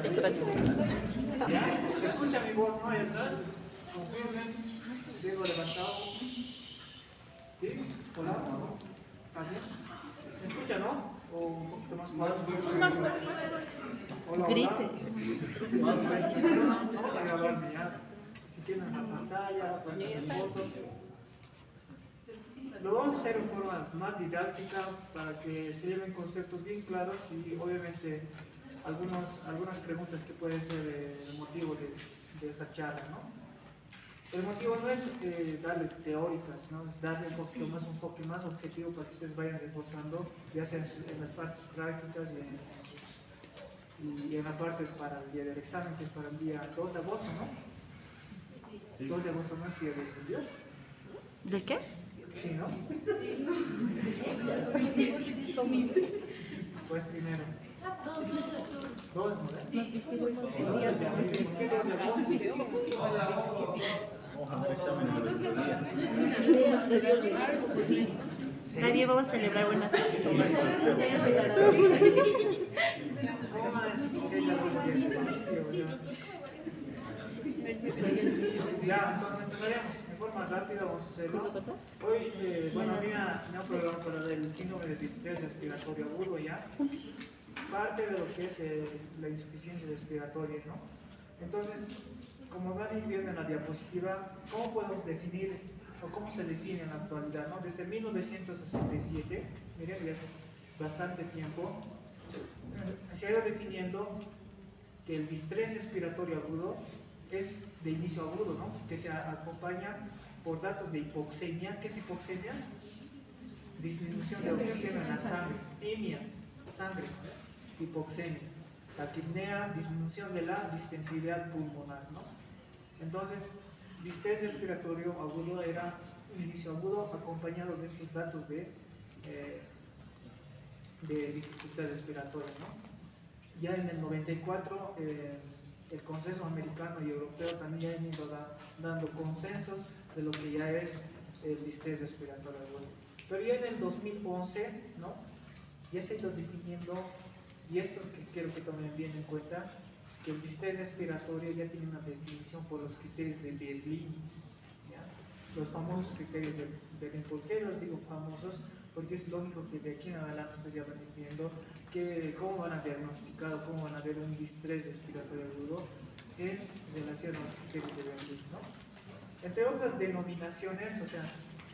ratito, ratito. ¿Ya? ¿Se escucha mi voz, no? Ahí atrás. Confirmen. Dedo levantado. ¿Sí? Hola. ¿También? ¿Se escucha, no? ¿O un poquito más fuerte? Más fuerte. Hola, Grite. Más fuerte. Vamos a grabar ya. Si quieren en la pantalla, en fotos. Lo vamos a hacer en forma más didáctica para que se lleven conceptos bien claros y obviamente algunas preguntas que pueden ser el motivo de esta charla, ¿no? El motivo no es darle teóricas, ¿no? Darle un enfoque más objetivo para que ustedes vayan reforzando, ya sea en las partes prácticas y en la parte para el día del examen, que es para el día 2 de agosto, ¿no? 2 de agosto no es día del julio. ¿De qué? Sí, ¿no? Pues primero. Dos, ¿no? Está bien, vamos a celebrar buenas cosas. Ya, entonces empezaremos en forma rápida, vamos a hacerlo. Hoy, bueno, a mí me han programado para el síndrome de distrés respiratorio agudo, ¿ya? Parte de lo que es la insuficiencia respiratoria, ¿no? Entonces, como van viendo en la diapositiva, ¿cómo podemos definir o cómo se define en la actualidad, ¿no? Desde 1967, miren, ya es bastante tiempo, se ha ido definiendo que el distrés respiratorio agudo es de inicio agudo, ¿no? Que se acompaña por datos de hipoxemia. ¿Qué es hipoxemia? Disminución de oxígeno en la sangre. Hemia, sangre, hipoxemia. Taquipnea, disminución de la distensibilidad pulmonar, ¿no? Entonces, distrés respiratorio agudo era un inicio agudo acompañado de estos datos de dificultad respiratoria, ¿no? Ya en el 94, el consenso americano y europeo también han ido dando consensos de lo que ya es el distrés respiratorio agudo. Pero ya en el 2011, ¿no? Ya se ha ido definiendo, y esto que quiero que tomen bien en cuenta, que el distrés respiratorio ya tiene una definición por los criterios de Berlín, ¿ya? Los famosos criterios de Berlín. ¿Por qué los digo famosos? Porque es lógico que de aquí en adelante ustedes ya van viendo cómo van a diagnosticar o cómo van a ver un distrés respiratorio agudo en relación a los criterios de Berlín, ¿no? Entre otras denominaciones, o sea,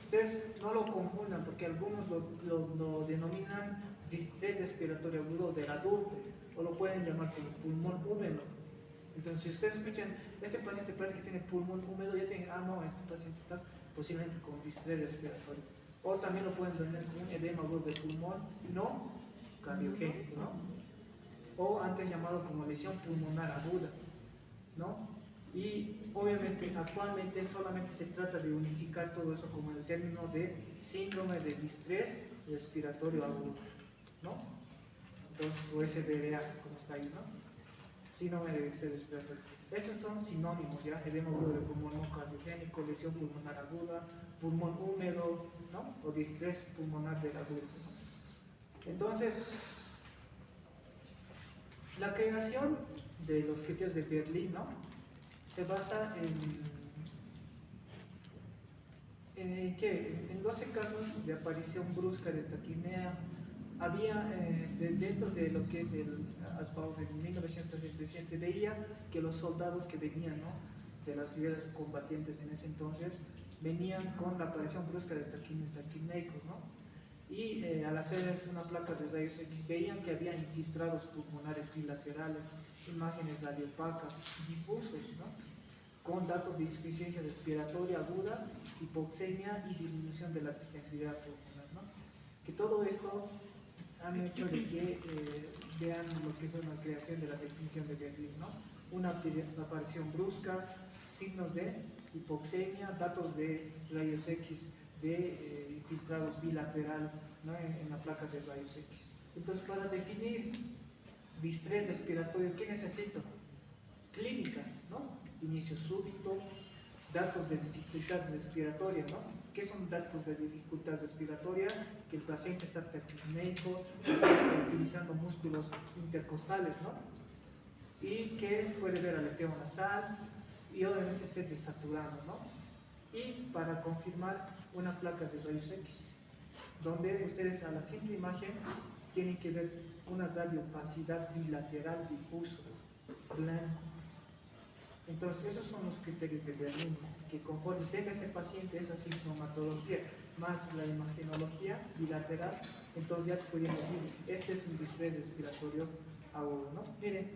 ustedes no lo confundan porque algunos lo denominan distrés respiratorio agudo del adulto o lo pueden llamar como pulmón húmedo. Entonces, si ustedes escuchan, este paciente parece que tiene pulmón húmedo, ya tienen, no, este paciente está posiblemente con distrés respiratorio. O también lo pueden tener con un edema agudo del pulmón no cardiogénico, ¿no? O antes llamado como lesión pulmonar aguda, ¿no? Y obviamente actualmente solamente se trata de unificar todo eso como el término de síndrome de distrés respiratorio agudo, ¿no? Entonces, o SBDA, como está ahí, ¿no? Síndrome de distrés respiratorio. Estos son sinónimos, ¿ya? Edema agudo del pulmón no cardiogénico, lesión pulmonar aguda, pulmón húmedo, ¿no? O distrés pulmonar del adulto, ¿no? Entonces, la creación de los criterios de Berlín, ¿no? Se basa en 12 casos de aparición brusca de taquipnea. Había dentro de lo que es el ASBAO de 1967, veía que los soldados que venían, ¿no? De las guerras combatientes en ese entonces venían con la aparición brusca de taquipneicos, ¿no? Y al hacer una placa de rayos X veían que había infiltrados pulmonares bilaterales, imágenes aliopacas, difusos, ¿no? Con datos de insuficiencia respiratoria aguda, hipoxemia y disminución de la distensibilidad pulmonar, ¿no? Que todo esto han hecho de que vean lo que es la creación de la definición de Berlín, ¿no? Una aparición brusca, signos de hipoxemia, datos de rayos X de infiltrados bilateral, ¿no? en la placa de rayos X. Entonces, para definir distrés respiratorio, ¿qué necesito? Clínica, ¿no? Inicio súbito, datos de dificultad respiratoria, ¿no? ¿Qué son datos de dificultad respiratoria? Que el paciente está taquipneico, está utilizando músculos intercostales, ¿no? Y que puede ver aleteo nasal y obviamente esté desaturando, ¿no? Y para confirmar una placa de rayos X, donde ustedes a la simple imagen tienen que ver una radiopacidad bilateral difuso, blanco. Entonces, esos son los criterios de Berlín, que conforme tenga ese paciente esa sintomatología más la imagenología bilateral, entonces ya podríamos decir, este es un distrés respiratorio agudo, ¿no? Miren,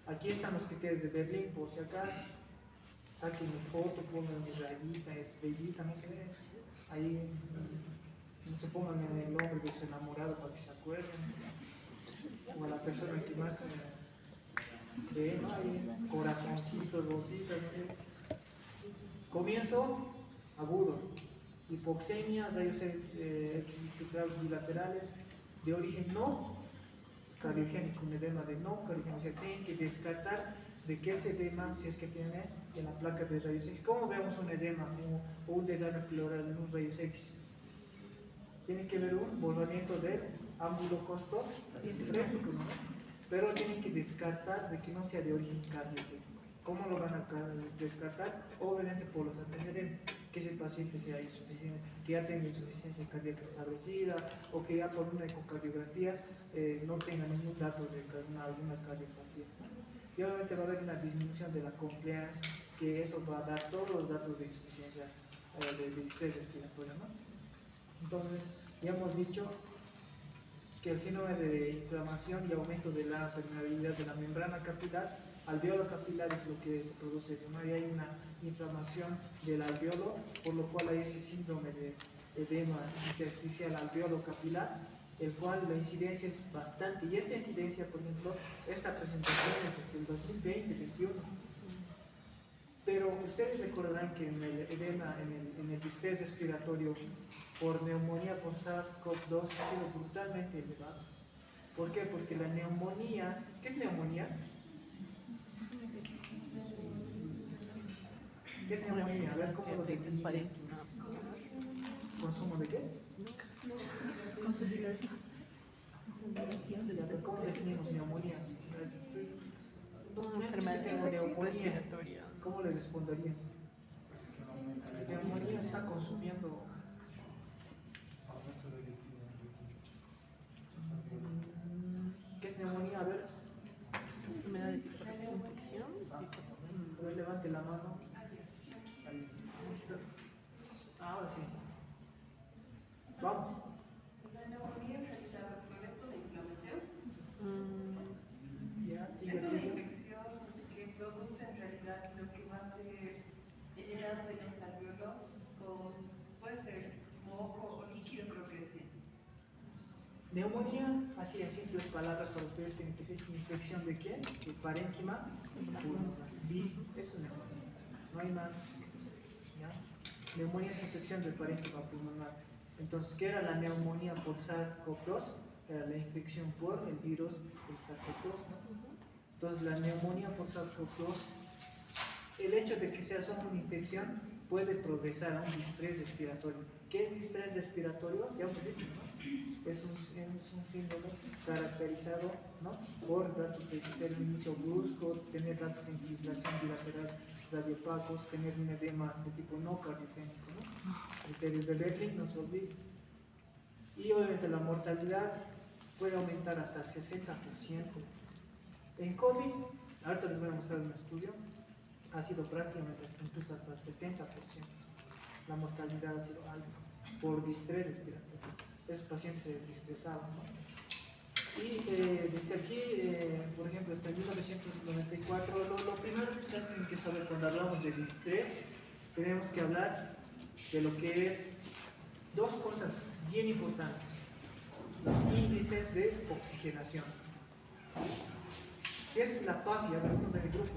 aquí están los criterios de Berlín, por si acaso, saquen mi foto, pongan mi rayita, estrellita, no sé, ahí, no se pongan el nombre de su enamorado para que se acuerden, o a la persona que más ve, ¿no? Ahí, corazoncitos, rositas, no sé. Comienzo agudo, hipoxemia, rayos X bilaterales de origen no cardiogénico, un edema de no cardiogénico, o sea, tienen que descartar de qué ese edema, si es que tiene en la placa de rayos X. ¿Cómo vemos un edema o un desarme pleural en un rayos X? Tiene que ver un borramiento del ámbulo costofrénico, ¿no? Pero tienen que descartar de que no sea de origen cardiogénico. ¿Cómo lo van a descartar? Obviamente por los antecedentes, que ese paciente sea insuficiente, que ya tenga insuficiencia cardíaca establecida o que ya por una ecocardiografía no tenga ningún dato de alguna cardiopatía. Y obviamente va a haber una disminución de la compliance, que eso va a dar todos los datos de insuficiencia de distrés respiratorio, ¿no? Entonces, ya hemos dicho que el síndrome de inflamación y aumento de la permeabilidad de la membrana capilar, alveolo capilar es lo que se produce, ¿no? Y hay una inflamación del alveolo, por lo cual hay ese síndrome de edema intersticial alveolo capilar, el cual la incidencia es bastante, y esta incidencia, por ejemplo, esta presentación es desde el 2020-21. Pero ustedes recordarán que en el edema, en el distrés respiratorio por neumonía por SARS-CoV-2 ha sido brutalmente elevado. ¿Por qué? Porque la neumonía, ¿qué es neumonía? ¿Qué es neumonía? A ver cómo lo definimos. ¿Consumo de qué? ¿Cómo definimos neumonía? Una enfermedad respiratoria. ¿Cómo le respondería? La neumonía está consumiendo. ¿Qué es neumonía? A ver. Enfermedad de infección. A ver, levante la mano. Ahí. Ahora sí. Vamos. La neumonía es la progreso de inflamación. Ya, Es una infección que produce en realidad lo que va a ser el llenado de los alveolos con, puede ser moco o líquido, creo que decía. Neumonía, así en simples palabras para ustedes, tiene que ser infección de qué? De parénquima pulmonar. Listo, eso es neumonía. No hay más. ¿Ya? Neumonía es infección del parénquima pulmonar. Entonces, ¿qué era la neumonía por SARS-CoV-2? Era la infección por el virus del SARS-CoV-2, ¿no? Entonces, la neumonía por SARS-CoV-2, el hecho de que sea solo una infección puede progresar a un distrés respiratorio. ¿Qué es distrés respiratorio? Ya hemos dicho, ¿no? Es un síndrome caracterizado, ¿no? Por datos de ser un inicio brusco, tener datos de infiltración bilateral radiopacos, tener un edema de tipo no cardiogénico, ¿no? Criterios de Berlin, no se olviden. Y obviamente la mortalidad puede aumentar hasta 60%. En COVID, ahorita les voy a mostrar un estudio, ha sido prácticamente incluso hasta 70%. La mortalidad ha sido alta por distrés respiratorio. Esos pacientes se distresaban, ¿no? Y desde aquí, por ejemplo, hasta 1994, lo primero que ustedes tienen que saber cuando hablamos de distrés, tenemos que hablar de lo que es dos cosas bien importantes: los índices de oxigenación. ¿Qué es la PAFI? A ver, uno del grupo.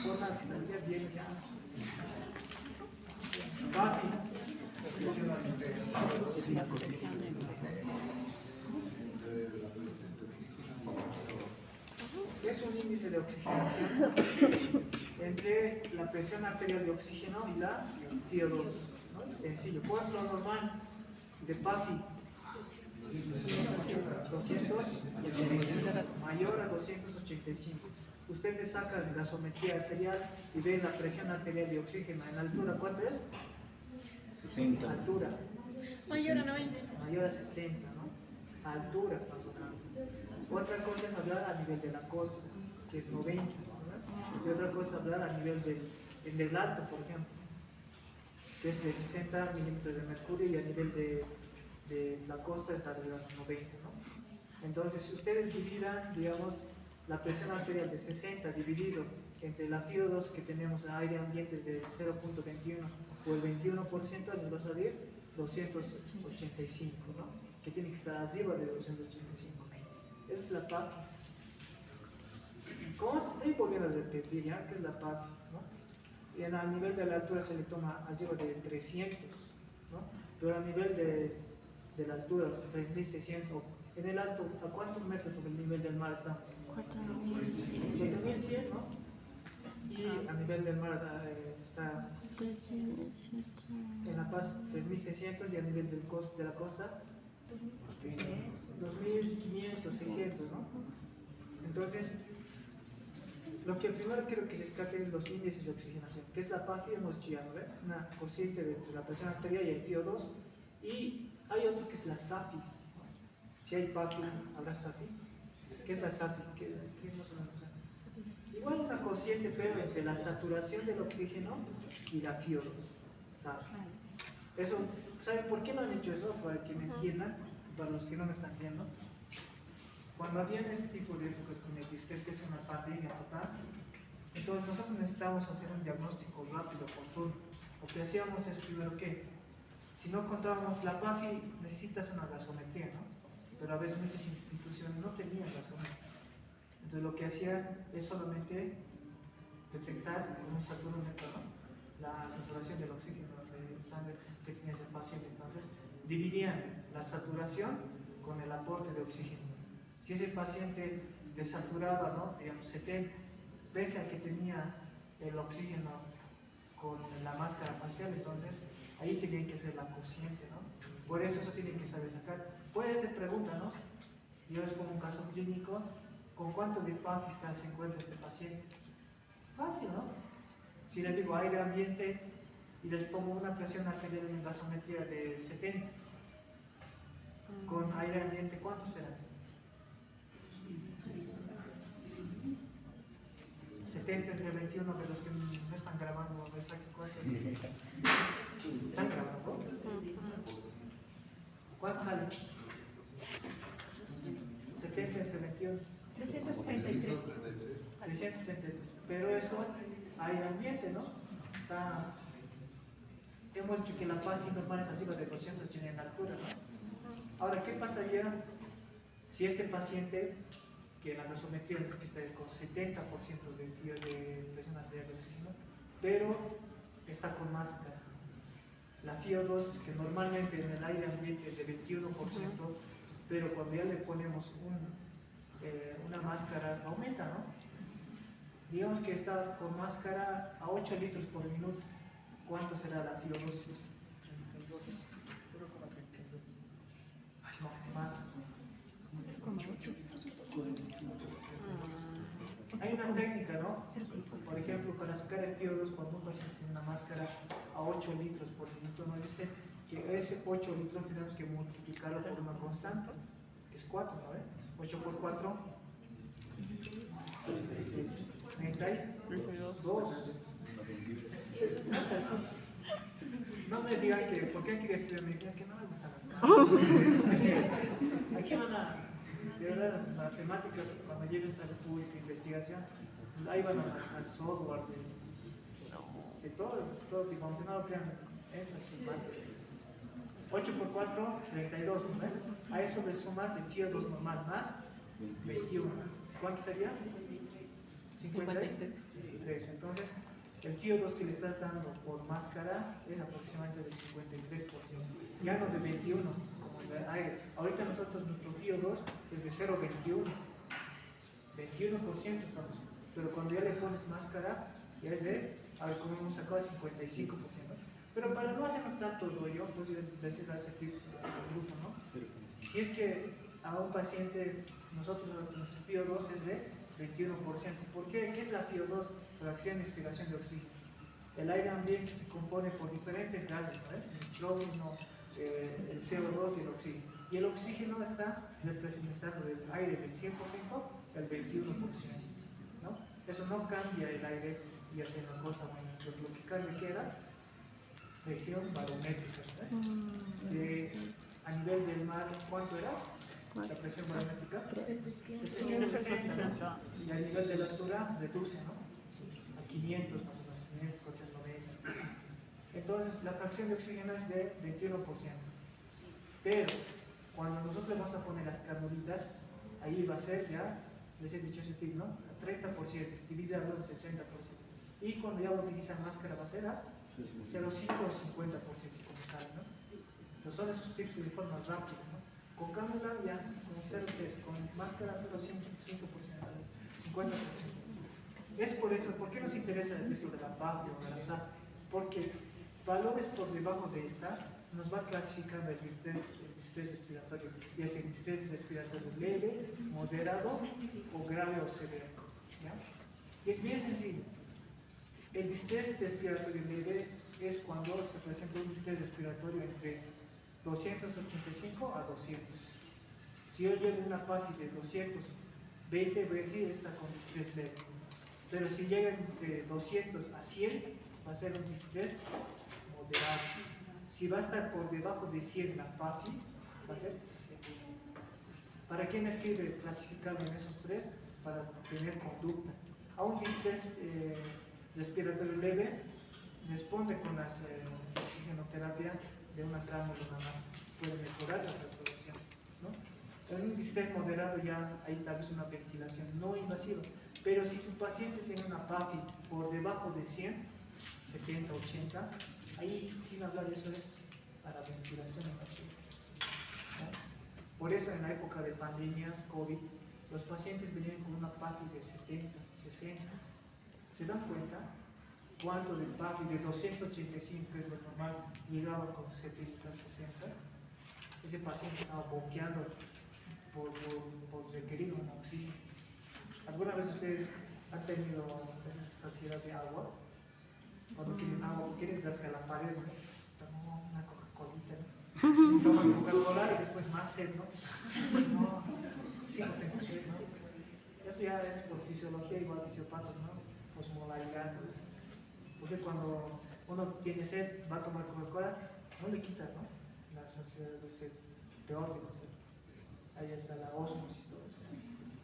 Por la finalidad bien ya. PAFI. Es un índice de oxigenación entre la presión arterial de oxígeno y la CO2, ¿no? Sencillo. ¿Cuál es lo normal de PAFI? 200 y mayor a 285. Ustedes sacan gasometría arterial y ven la presión arterial de oxígeno en altura. ¿Cuánto es? 60. Altura. Mayor a 90. Mayor a 60, ¿no? Altura estamos hablando. Otra cosa es hablar a nivel de la costa, que es 90, ¿verdad? Y otra cosa es hablar a nivel del alto, por ejemplo, que es de 60 milímetros de mercurio, y a nivel de la costa está de 90, ¿no? Entonces, si ustedes dividan, digamos, la presión arterial de 60 dividido entre la FiO2 que tenemos a aire ambiente de 0.21 o el 21%, les va a salir 285, ¿no? Que tiene que estar arriba de 285. Esa es la PAF. ¿Cómo te estoy volviendo a repetir ya? ¿Qué es la PAF? ¿No? Y a nivel de la altura se le toma arriba de 300, ¿no? Pero a nivel de la altura, 3600, o en el alto, ¿a cuántos metros sobre el nivel del mar estamos? 4100, ¿no? Y a nivel del mar está en La Paz 3600, y a nivel de la costa 2500, 600, ¿no? Entonces, lo que primero quiero que se escape es los índices de oxigenación, que es la PAFI, hemos dicho ya, ¿no? Una cociente entre la presión arterial y el FiO2, y hay otro que es la SAFI. Si hay PAFI, habrá SAFI. ¿Qué es la SAFI? ¿Qué es más o menos SAFI? Igual una cociente, pero entre la saturación del oxígeno y la FiO2. SAFI. Eso, ¿saben por qué no han hecho eso? Para que me entiendan, para los que no me están viendo. Cuando había este tipo de épocas con el distrés, que es una pandemia total, entonces nosotros necesitábamos hacer un diagnóstico rápido, oportuno. Lo que hacíamos es primero que, si no contábamos la PAFI, necesitas una gasometría, ¿no? Pero a veces muchas instituciones no tenían gasometría. Entonces lo que hacían es solamente detectar con un saturómetro, ¿no? La saturación del oxígeno de sangre que tenía ese paciente. Entonces dividían la saturación con el aporte de oxígeno. Si ese paciente desaturaba, ¿no? Digamos 70, pese a que tenía el oxígeno con la máscara facial, entonces ahí tenían que hacer la cociente, ¿no? Por eso tienen que saber sacar. Puede ser pregunta, ¿no? Yo les pongo un caso clínico, ¿con cuánto de PAFI se encuentra este paciente? Fácil, ¿no? Si les digo aire ambiente y les pongo una presión arterial en gasometría de 70, con aire ambiente, ¿cuánto será? 70 entre 21, de los que no están grabando, ¿me saquen cuántos? ¿Están grabando? ¿Cuánto sale? 70 entre 21. 333. 333. Pero eso, aire ambiente, ¿no? Hemos dicho que la PAFI normal es arriba de 280 en altura, ¿no? Ahora, ¿qué pasaría si este paciente, que la gasometría es que está con 70% de presión arterial de oxígeno, pero está con máscara? La FiO2, que normalmente en el aire ambiente es de 21%, pero cuando ya le ponemos una máscara, aumenta, ¿no? Digamos que está con máscara a 8 litros por minuto. ¿Cuánto será la FiO2? 0,32. No, más. Hay una técnica, ¿no? Por ejemplo, para sacar el FiO2, cuando un paciente tiene una máscara a 8 litros por minuto, nos dice que ese 8 litros tenemos que multiplicarlo por una constante, que es 4, ¿no? 8 por 4, 32. No me digan que, ¿por qué quiere estudiar medicina? Es que no me gustan las cosas. Aquí van a, de verdad, las temáticas, cuando lleguen salud pública, investigación, ahí van al software, de todo tipo, aunque no lo crean, es la 8 por 4, 32, ¿no? A eso le sumas el FiO2 normal más 21. ¿Cuánto sería? 53. Entonces, el FiO2 que le estás dando por máscara es aproximadamente del 53%, ya no de 21, como el aire. Ahorita nosotros, nuestro FiO2 es de 0,21, 21% estamos, pero cuando ya le pones máscara, ya es de, a ver, como hemos sacado, el 55%. Pero para no hacernos tanto rollo, pues decirle a ese grupo, ¿no? Si es que a un paciente, nosotros, nuestro FiO2 es de 21%. ¿Por qué? ¿Qué es la FiO2? Fracción de expiración de oxígeno. El aire ambiente se compone por diferentes gases, ¿no? El nitrógeno, el CO2 y el oxígeno. Y el oxígeno está representado del aire del 100% al 21%, ¿no? Eso no cambia el aire y hace una cosa buena. Lo que cambia que era presión barométrica, ¿no? A nivel del mar, ¿cuánto era? La presión barométrica 760, ¿no? Y a nivel de la altura reduce, ¿no? A 500 más o menos, 500, 490. Entonces la fracción de oxígeno es de 21%. Pero cuando nosotros vamos a poner las canulitas, ahí va a ser ya, les he dicho ese tip, ¿no? A 30%, dividido entre 30%. Y cuando ya utilizan máscara va a ser a 0,5 o 50%, como saben, ¿no? Entonces son esos tips de forma rápida, ¿no? Con cánula ya con 0,3, con máscara 0,5%, 50%. Es por eso, ¿por qué nos interesa el texto de la PAF o de la SAF? Porque valores por debajo de esta nos va clasificando el distrés respiratorio, y es el distrés respiratorio leve, moderado o grave o severo, ¿ya? Y es bien sencillo. El distrés respiratorio leve es cuando se presenta un distrés respiratorio entre 285 a 200. Si yo llevo una PAFI de 220, voy a decir está con distrés leve. Pero si llega entre 200 a 100, va a ser un distrés moderado. Si va a estar por debajo de 100 la PAFI, va a ser 100. ¿Para qué me sirve clasificarlo en esos tres? Para tener conducta. A un distrés respiratorio leve responde con la oxigenoterapia de una cánula nada más, puede mejorar la saturación, ¿no? En un distrés moderado ya hay tal vez una ventilación no invasiva, pero si tu paciente tiene una PAFI por debajo de 100, 70, 80, ahí sin hablar de eso es para ventilación invasiva, ¿no? Por eso en la época de pandemia, COVID, los pacientes venían con una PAFI de 70, 60. ¿Se dan cuenta? Cuánto del PAFI de 285, que es lo normal, llegaba con 70, 60. Ese paciente estaba boqueando por requerir un oxígeno. ¿Alguna vez ustedes han tenido esa saciedad de agua? Cuando quieren agua, quieren rascar la pared, ¿no? Toman una Coca-Colita, ¿no? Toman Coca-Cola y después más sed, ¿no? No, sí, no tengo sed, ¿no? Eso ya es por fisiología, igual fisiopatos, ¿no? Osmolaridad, todo eso. Porque cuando uno tiene sed, va a tomar Coca-Cola, no le quita, ¿no? La saciedad de sed, peor de la sed. Ahí está la osmosis, todo eso.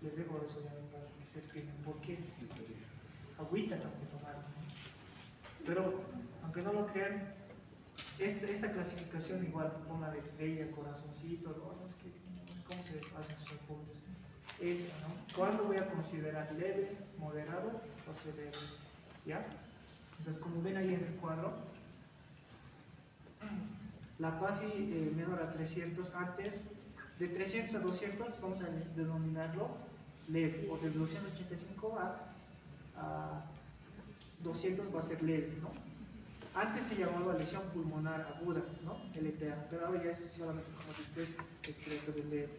Les dejo eso ya para que ustedes piensen por qué. Agüita también tomar, ¿no? Pero, aunque no lo crean, esta clasificación igual, ponga de estrella, corazoncito, no sé cómo se hacen sus apuntes. ¿No? ¿Cuándo voy a considerar leve, moderado o severo? ¿Ya? Entonces, como ven ahí en el cuadro, la PAFI menor a 300, antes de 300 a 200 vamos a denominarlo leve, o de 285 a 200 va a ser leve, ¿no? Antes se llamaba lesión pulmonar aguda, ¿no? LPA, pero ahora ya es solamente como distrés respiratorio leve.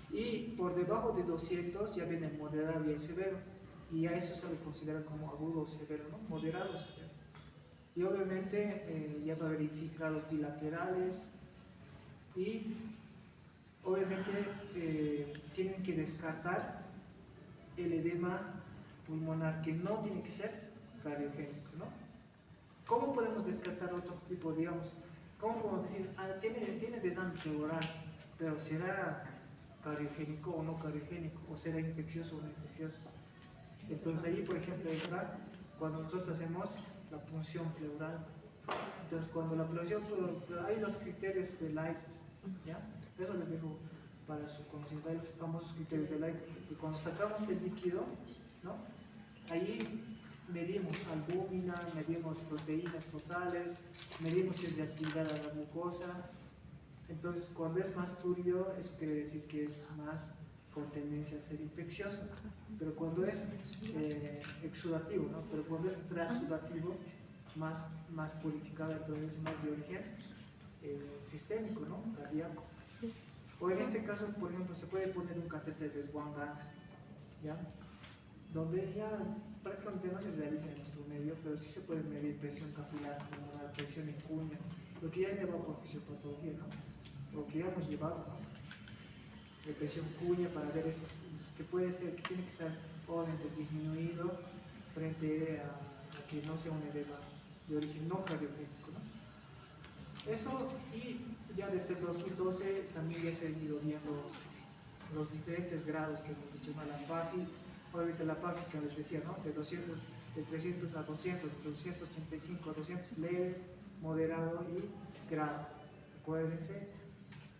Y por debajo de 200 ya viene el moderado y el severo, y a eso se le considera como agudo o severo, ¿no? Moderado o severo. Y obviamente ya va a verificar los bilaterales y obviamente tienen que descartar el edema pulmonar, que no tiene que ser cardiogénico, ¿no? ¿Cómo podemos descartar otro tipo, digamos? ¿Cómo podemos decir, tiene desame pleural, pero será cardiogénico o no cardiogénico, o será infeccioso o no infeccioso? Entonces ahí, por ejemplo, entra cuando nosotros hacemos la punción pleural. Entonces cuando la punción pleural, hay los criterios de Light, ¿ya? Eso les dejo para su conocimiento, hay los famosos criterios de Light, y cuando sacamos el líquido, ¿no? Ahí medimos albúmina, medimos proteínas totales, medimos si es de actividad a la mucosa. Entonces cuando es más turbio, eso quiere decir que es más con tendencia a ser infeccioso, pero cuando es exudativo, ¿no? Pero cuando es transudativo, más purificado, entonces es más de origen sistémico, ¿no? Cardíaco. O en este caso, por ejemplo, se puede poner un catéter de Swan-Ganz, ¿ya? Donde ya prácticamente no se realiza en nuestro medio, pero sí se puede medir presión capilar, pulmonar, presión en cuña, lo que ya lleva por fisiopatología, ¿no? Lo que ya hemos llevado, ¿no? De presión cuña para ver que puede ser, que tiene que estar obviamente disminuido frente a que no sea un edema de origen no cardiogénico, ¿no? Eso, y ya desde el 2012 también ya se han ido viendo los diferentes grados que hemos dicho, la PAFI, obviamente la PAFI que les decía, ¿no? De 300 a 200, de 285 a 200, leve, moderado y grave, acuérdense.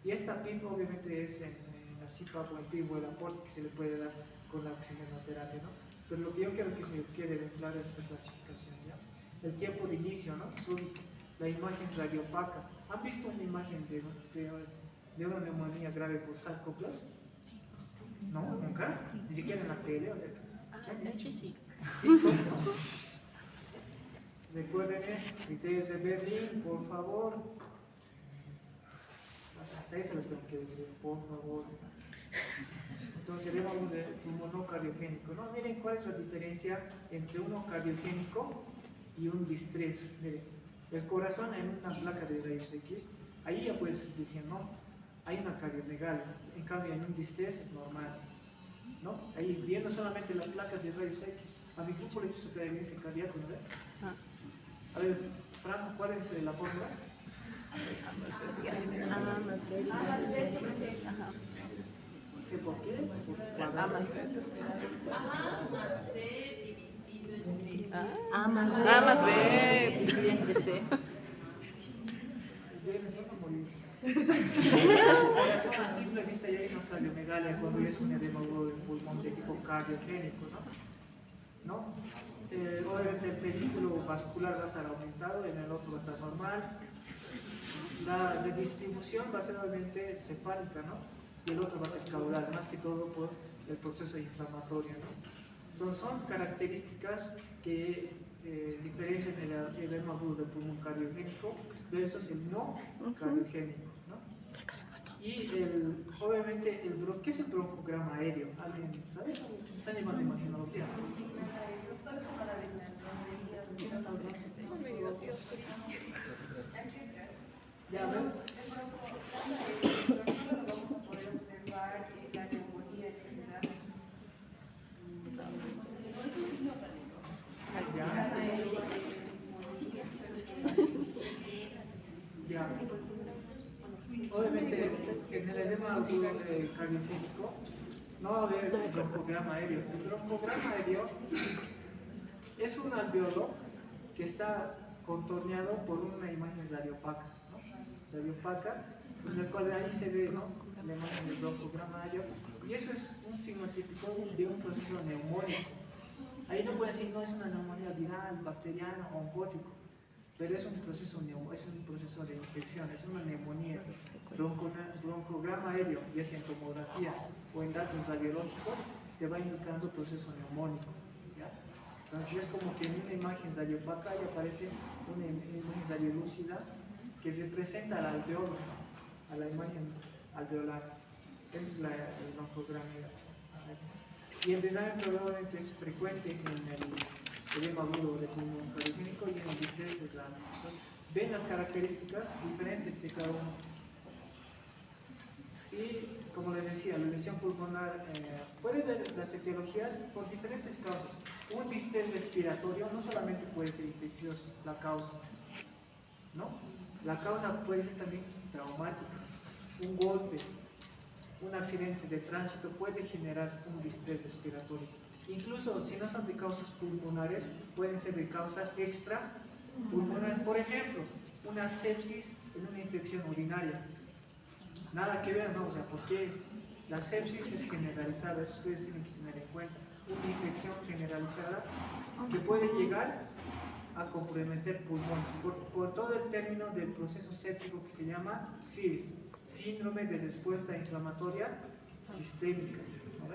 Y esta PIP obviamente es en la CPAP o el PIP o el aporte que se le puede dar con la oxigenoterapia, ¿no? Pero lo que yo quiero que se quede bien claro es esta clasificación, ¿ya? El tiempo de inicio, ¿no? Súbito, la imagen radiopaca. ¿Han visto una imagen de una neumonía grave por sarcoplas? ¿No? ¿Nunca? Ni siquiera en la tele, o sea, Sí. recuerden esto, criterios de Berlín, por favor. Hasta eso les tengo que decir, por favor. Entonces, edema pulmonar cardiogénico, ¿no? Miren cuál es la diferencia entre uno cardiogénico y un distrés. Miren, el corazón en una placa de rayos X, ahí ya puedes decir, no, hay una cardiomegalia. En cambio, en un distrés es normal, ¿no? Ahí viendo solamente las placas de rayos X, a mi grupo le hizo evidencia cardíaco, ¿no? A ver, Franco, ¿cuál es la fórmula? ¿Qué por qué? A más B. A más B. A más B. Divide entre C. Corazón a simple vista ya hay una cardiomegalia cuando ya es un edema agudo del pulmón de tipo cardiogénico, ¿no? Obviamente el pedículo vascular va a estar aumentado, en el otro va a estar normal. La redistribución va a ser obviamente cefálica, ¿no? Y el otro va a ser caudal, más que todo por el proceso inflamatorio, ¿no? Entonces son características que diferencian el edema agudo del pulmón cardiogénico versus el no cardiogénico, ¿no? Y obviamente, ¿qué es el broncograma aéreo? ¿Alguien sabe? ¿Están llevando imagenología? Son medio así oscuritos. Ya, a ver. Solo vamos a poder observar la neumonía en general. Ya. Obviamente, en el edema cardiogénico no va a haber broncograma aéreo. El broncograma aéreo es un alveolo que está contorneado por una imagen radiopaca, ¿no? Radiopaca, en el cual ahí se ve, ¿no? La imagen del broncograma aéreo, y eso es un signo típico de un proceso neumónico. Ahí no pueden decir, no es una neumonía viral, bacteriana o oncótico, pero es un proceso de infección, es una neumonía. Broncograma aéreo, ya sea en tomografía o en datos radiológicos, te va indicando proceso neumónico, ¿ya? Entonces es como que en una imagen radiopaca ya aparece una imagen radiolúcida que se presenta al alveolo, a la imagen alveolar. Ese es el broncograma aéreo. Y el desarme probablemente es frecuente en el edema agudo de pulmón cardiogénico y en el distrés es alto. Ven las características diferentes de cada uno. Y como les decía, la lesión pulmonar puede ver las etiologías por diferentes causas. Un distrés respiratorio no solamente puede ser infeccioso, la causa, ¿no? La causa puede ser también traumática. Un golpe, un accidente de tránsito puede generar un distrés respiratorio. Incluso si no son de causas pulmonares, pueden ser de causas extrapulmonares. Por ejemplo, una sepsis en una infección urinaria. Nada que ver, ¿no? O sea, porque la sepsis es generalizada, eso ustedes tienen que tener en cuenta. Una infección generalizada que puede llegar a comprometer pulmones por todo el término del proceso séptico que se llama SIRS, síndrome de respuesta inflamatoria sistémica, ¿no?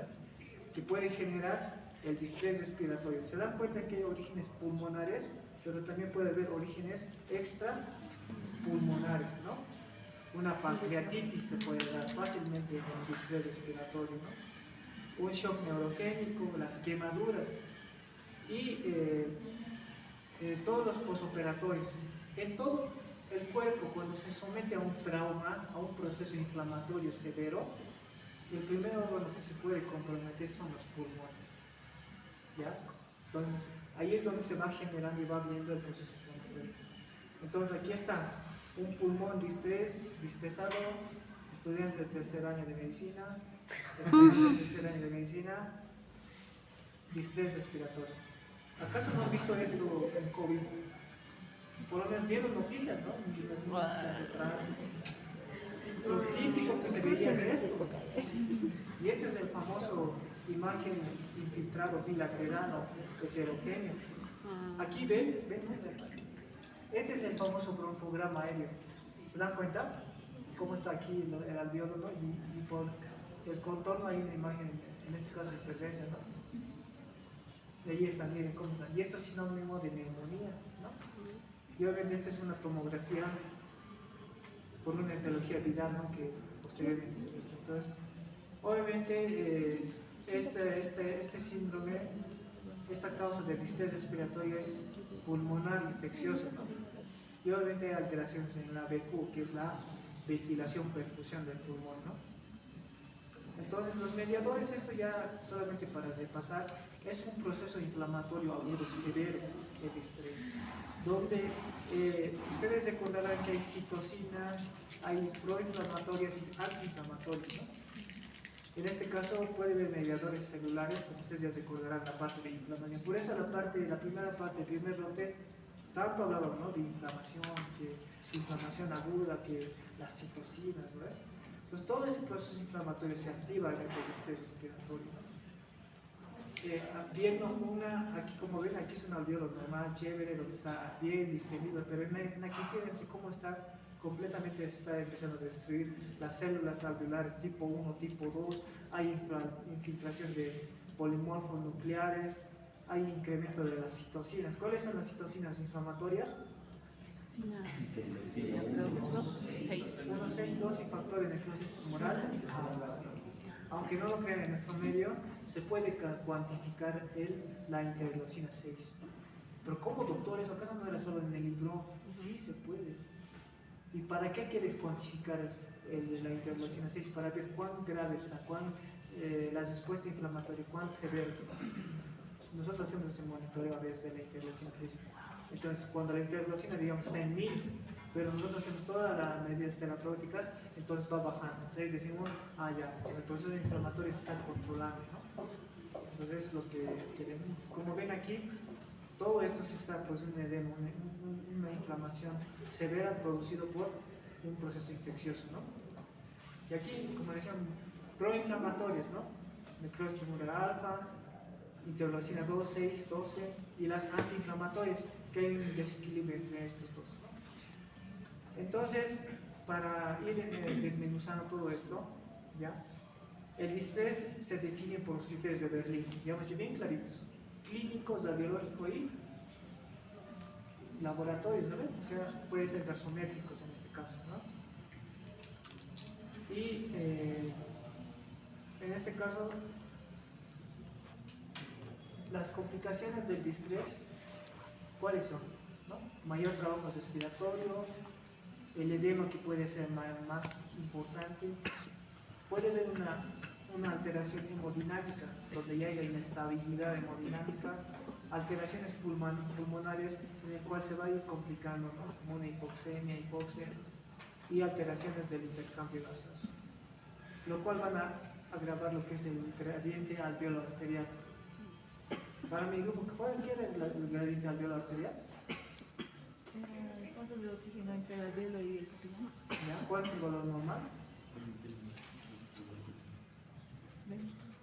Que puede generar el distrés respiratorio. Se dan cuenta que hay orígenes pulmonares, pero también puede haber orígenes extrapulmonares, ¿no? Una pancreatitis te puede dar fácilmente con distrés respiratorio, ¿no? un shock neurogénico, las quemaduras y todos los posoperatorios. En todo el cuerpo, cuando se somete a un trauma, a un proceso inflamatorio severo, el primer órgano que se puede comprometer son los pulmones. ¿Ya? Entonces, ahí es donde se va generando y va viendo el proceso inflamatorio. Entonces, aquí está un pulmón distresado, estudiantes de tercer año de medicina, distrés respiratorio. ¿Acaso no han visto esto en COVID? Por lo menos vieron noticias, ¿no? Lo típico que se veía es esto. Y este es el famoso imagen infiltrado bilateral o heterogéneo. Aquí ven. Este es el famoso broncograma aéreo. ¿Se dan cuenta? Cómo está aquí el alveolo, ¿no? Y por el contorno hay una imagen, en este caso hiperdensa, ¿no? Y ahí están, miren cómo está. Y esto es sinónimo de neumonía, ¿no? Y obviamente esta es una tomografía por una etiología viral, ¿no? Que posteriormente se hizo. Entonces, obviamente este síndrome, esta causa de distrés respiratorio es pulmonar infeccioso, ¿no? Y obviamente hay alteraciones en la VQ, que es la ventilación, perfusión del pulmón, ¿no? Entonces, los mediadores, esto ya solamente para repasar, es un proceso inflamatorio agudo severo de estrés, donde ustedes recordarán que hay citocinas, hay proinflamatorias y antiinflamatorias, ¿no? En este caso puede haber mediadores celulares, como ustedes ya recordarán la parte de inflamación. Por eso la primera parte, el primer lote, tanto hablaba, ¿no? De inflamación, que inflamación aguda, que las citocinas, ¿no? Entonces todo ese proceso inflamatorio se activa en este estrés respiratorio, ¿no? Viendo aquí como ven, aquí es un alveolo normal, chévere, donde está bien distendido, pero en aquí fíjense cómo está completamente, se está empezando a destruir las células alveolares tipo 1, tipo 2, hay infiltración de polimorfos nucleares, hay incremento de las citocinas. ¿Cuáles son las citocinas inflamatorias? 1, 6, 12 factor de necrosis tumoral. Aunque no lo crean en nuestro medio, se puede cuantificar la interleucina 6. Pero ¿cómo, doctor? ¿Eso acaso no era solo en el libro? Sí se puede. ¿Y para qué quieres cuantificar la interleucina 6? Para ver cuán grave está, la respuesta inflamatoria, cuán severa está. Nosotros hacemos ese monitoreo a veces de la interleucina 6. Entonces, cuando la interleucina, digamos, está en 1000, pero nosotros hacemos todas las medidas terapéuticas, entonces va bajando. O sea, decimos, ya, el proceso inflamatorio se está controlando, ¿no? Entonces, lo que queremos, como ven aquí, todo esto se está produciendo un edema, una inflamación severa producido por un proceso infeccioso, ¿no? Y aquí, como decían, proinflamatorias, ¿no? Necrosis tumoral alfa, interleucina 2, 6, 12 y las antiinflamatorias, que hay un desequilibrio entre estos dos, ¿no? Entonces, para ir desmenuzando todo esto, ¿ya? El distrés se define por los criterios de Berlín, digamos bien claritos: clínico, radiológico y laboratorios, ¿no? O sea, puede ser gasométricos en este caso, ¿no? Y en este caso, las complicaciones del distrés, ¿cuáles son? ¿No? Mayor trabajo respiratorio, el edema que puede ser más importante, puede haber una alteración hemodinámica, donde ya hay inestabilidad hemodinámica, alteraciones pulmonares en el cual se va a ir complicando, ¿no? Como una hipoxemia, hipoxia y alteraciones del intercambio gaseoso, lo cual van a agravar lo que es el gradiente alveolo arterial. Para mi grupo, ¿cuál era el gradiente alveolo arterial? ¿Cuánto de oxígeno entre el alveolo y el pulmón? ¿Cuál es el valor normal?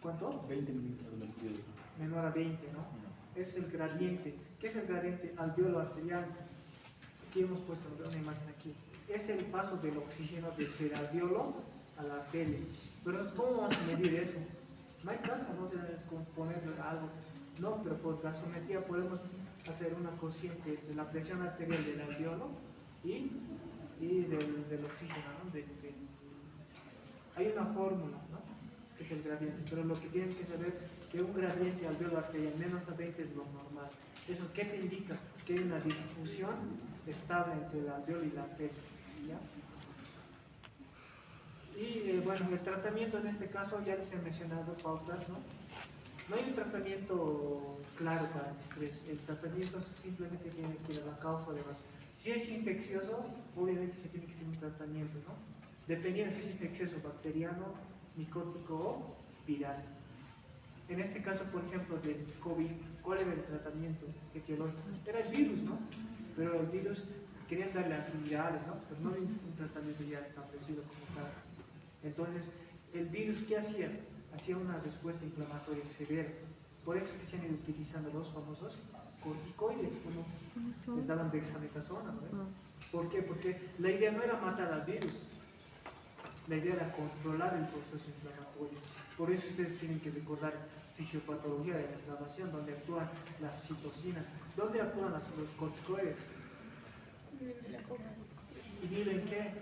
¿Cuánto? 20 minutos de mercurio. Menor a 20, ¿no? Es el gradiente. ¿Qué es el gradiente alveolo arterial? Aquí hemos puesto una imagen aquí. Es el paso del oxígeno desde el alveolo a la arteria. Pero ¿cómo vamos a medir eso? No hay caso, no sé cómo ponerle algo. No, pero por gasometría podemos hacer una cociente de la presión arterial del alveolo y del oxígeno, ¿no? Hay una fórmula, ¿no? es el gradiente, pero lo que tienen que saber que un gradiente alveolar arterial menos a 20 es lo normal. ¿Eso qué te indica? Que hay una difusión estable entre el alveolo y la arteria. ¿Ya? Y bueno, el tratamiento en este caso ya les he mencionado pautas, ¿no? No hay un tratamiento claro para el estrés. El tratamiento simplemente tiene que ir a la causa de vaso. Si es infeccioso, obviamente se tiene que hacer un tratamiento, ¿no? Dependiendo si es infeccioso, bacteriano, micótico o viral. En este caso, por ejemplo, del COVID, ¿cuál era el tratamiento etiológico? Era el virus, ¿no? Pero el virus querían darle antivirales, ¿no? Pero no había un tratamiento ya establecido como tal. Entonces, ¿el virus qué hacía? Hacía una respuesta inflamatoria severa. Por eso es que se han ido utilizando los famosos corticoides, como les daban dexametasona, ¿no? ¿Por qué? Porque la idea no era matar al virus, la idea era controlar el proceso inflamatorio. Por eso ustedes tienen que recordar fisiopatología de la inflamación, donde actúan las citocinas. ¿Dónde actúan los corticoides? ¿Inhiben qué?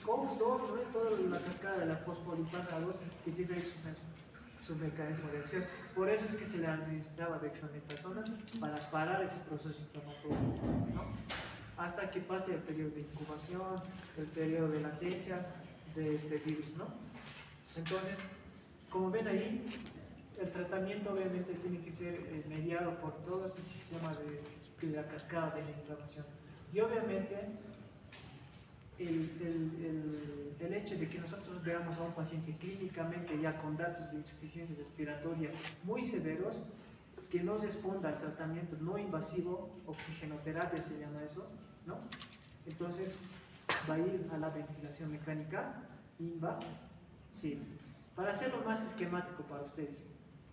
COX-2, ¿no? Toda la cascada de la fosfolipasa 2 que tiene ahí su mecanismo de acción. Por eso es que se le administraba dexametasona para parar ese proceso inflamatorio, ¿no? Hasta que pase el periodo de incubación, el periodo de latencia de este virus, ¿no? Entonces, como ven ahí, el tratamiento obviamente tiene que ser mediado por todo este sistema de la cascada de la inflamación. Y obviamente, el hecho de que nosotros veamos a un paciente clínicamente ya con datos de insuficiencia respiratoria muy severos, que no responda al tratamiento no invasivo, oxigenoterapia se llama eso, ¿no? Entonces va a ir a la ventilación mecánica invasiva. Para hacerlo más esquemático para ustedes,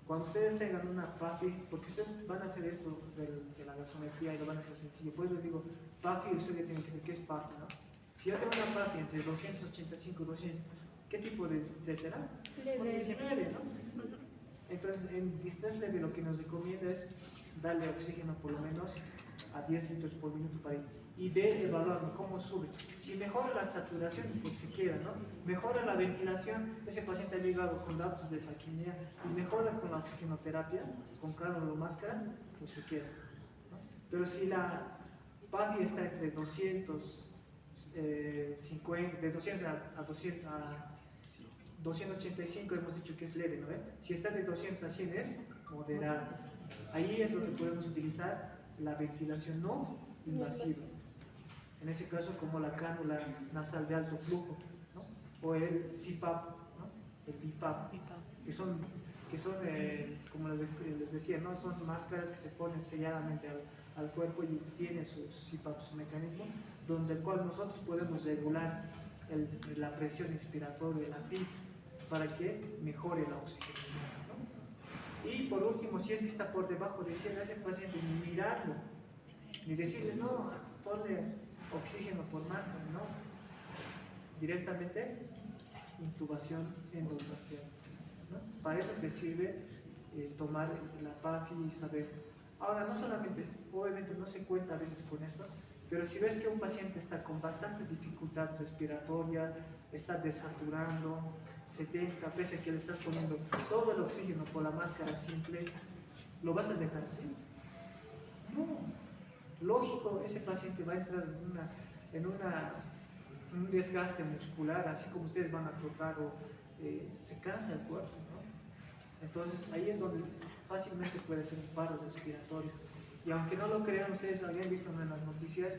cuando ustedes tengan una PAFI, porque ustedes van a hacer esto de la gasometría y lo van a hacer sencillo, pues les digo, PAFI, ustedes tienen que saber qué es PAFI, ¿no? Si yo tengo una PAFI entre 285 y 200, ¿qué tipo de estrés será? Leve, ¿no? Entonces, en distrés leve lo que nos recomienda es darle oxígeno por lo menos a 10 litros por minuto para ir. Y ver, evaluar cómo sube. Si mejora la saturación, pues se queda, ¿no? Mejora la ventilación, ese paciente ha llegado con datos de taquimia y mejora con la oxigenoterapia, con cánula o máscara, pues se queda, ¿no? Pero si la PAFI está entre 250, de 200 a 285 hemos dicho que es leve, ¿no? Si está de 200 a 100 es moderado. Ahí es donde podemos utilizar la ventilación no invasiva. En ese caso, como la cánula nasal de alto flujo, ¿no? O el CPAP, ¿no? El BiPAP, que son como les decía, ¿no? Son máscaras que se ponen selladamente al cuerpo y tiene su CPAP, su mecanismo, donde el cual nosotros podemos regular la presión inspiratoria de la PIP para que mejore la oxigenación, ¿no? Y por último, si es que está por debajo de 100, a ese paciente ni mirarlo, ni decirle, no, ponle oxígeno por máscara, no. Directamente, intubación endotraqueal, ¿no? Para eso te sirve tomar la PAFI y saber. Ahora, no solamente, obviamente no se cuenta a veces con esto, pero si ves que un paciente está con bastante dificultad respiratoria, está desaturando, 70, pese a que le estás poniendo todo el oxígeno por la máscara simple, ¿lo vas a dejar así? No. Lógico, ese paciente va a entrar en un desgaste muscular, así como ustedes van a trotar o se cansa el cuerpo, ¿no? Entonces ahí es donde fácilmente puede ser un paro respiratorio. Y aunque no lo crean, ustedes habían visto en las noticias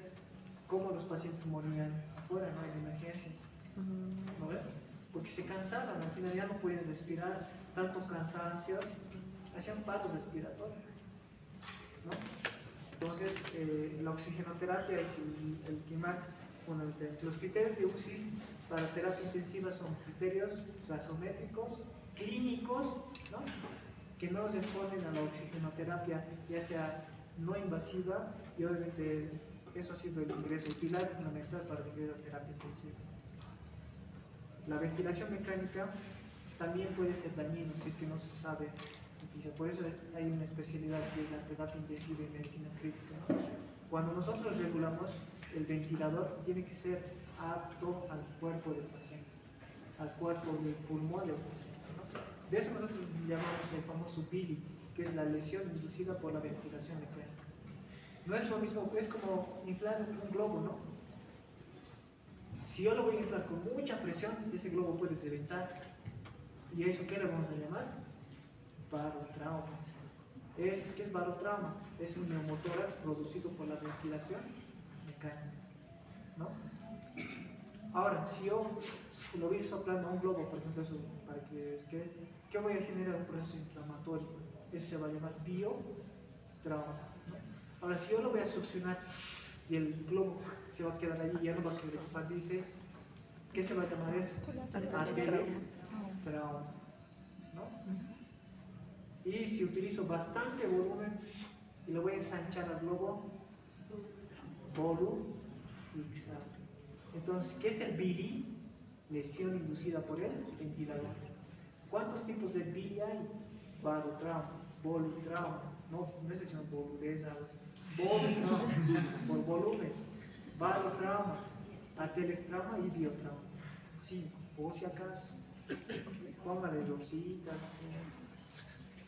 cómo los pacientes morían afuera, ¿no? En emergencias, ¿no ves? Porque se cansaban, al final ya no podían respirar, tanto cansancio, hacían paros respiratorios, ¿no? Entonces, la oxigenoterapia es el primer fundamental. Los criterios de UCI para terapia intensiva son criterios gasométricos, clínicos, ¿no? Que no responden a la oxigenoterapia, ya sea no invasiva, y obviamente eso ha sido el ingreso, el pilar fundamental para el ingreso de terapia intensiva. La ventilación mecánica también puede ser dañino si es que no se sabe. Por eso hay una especialidad que es la terapia intensiva y medicina crítica. Cuando nosotros regulamos, el ventilador tiene que ser apto al cuerpo del paciente. al cuerpo del pulmón del paciente, ¿no? De eso nosotros llamamos el famoso BILI, que es la lesión inducida por la ventilación mecánica. No es lo mismo, es como inflar un globo, ¿no? Si yo lo voy a inflar con mucha presión, ese globo puede reventar. ¿Y a eso qué le vamos a llamar? Barotrauma. ¿Qué es barotrauma? Es un neumotórax producido por la ventilación mecánica, ¿no? Ahora, si yo lo voy soplando a un globo, por ejemplo, eso, para que voy a generar un proceso inflamatorio, eso se va a llamar biotrauma, ¿no? Ahora, si yo lo voy a succionar y el globo se va a quedar allí y ya no va a querer expandirse, ¿qué se va a llamar eso? Trauma, ¿no? Y si utilizo bastante volumen y lo voy a ensanchar al globo, volumizar. Entonces, ¿qué es el BILI? Lesión inducida por el ventilador. ¿Cuántos tipos de BILI hay? Barotrauma, volutrauma, no es lesión boludez, volutrauma, por volumen, barotrauma, atelectrauma y biotrauma. 5, por si acaso. Póngale rosita,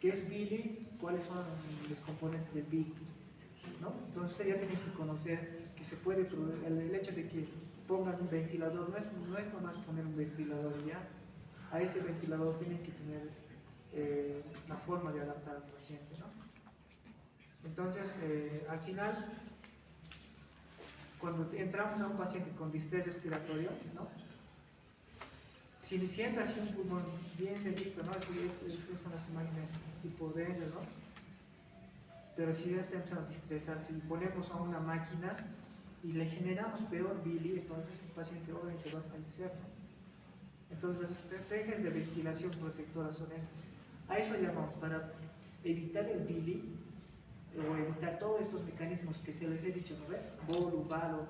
¿qué es BILI? ¿Cuáles son los componentes del BILI? ¿No? Entonces usted ya tiene que conocer que se puede producir, el hecho de que pongan un ventilador no es nomás poner un ventilador ya, a ese ventilador tienen que tener la forma de adaptar al paciente, ¿no? Entonces al final, cuando entramos a un paciente con distrés respiratorio, ¿no? Si entra así un pulmón bien delito, ¿no? Esas son las imágenes tipo de esas, ¿no? Pero si ya está empezando a distresarse y ponemos a una máquina y le generamos peor BILI, entonces el paciente obviamente va a fallecer, ¿no? Entonces las estrategias de ventilación protectora son esas. A eso llamamos, para evitar el BILI o evitar todos estos mecanismos que se les he dicho, ¿no? Bolu, balo,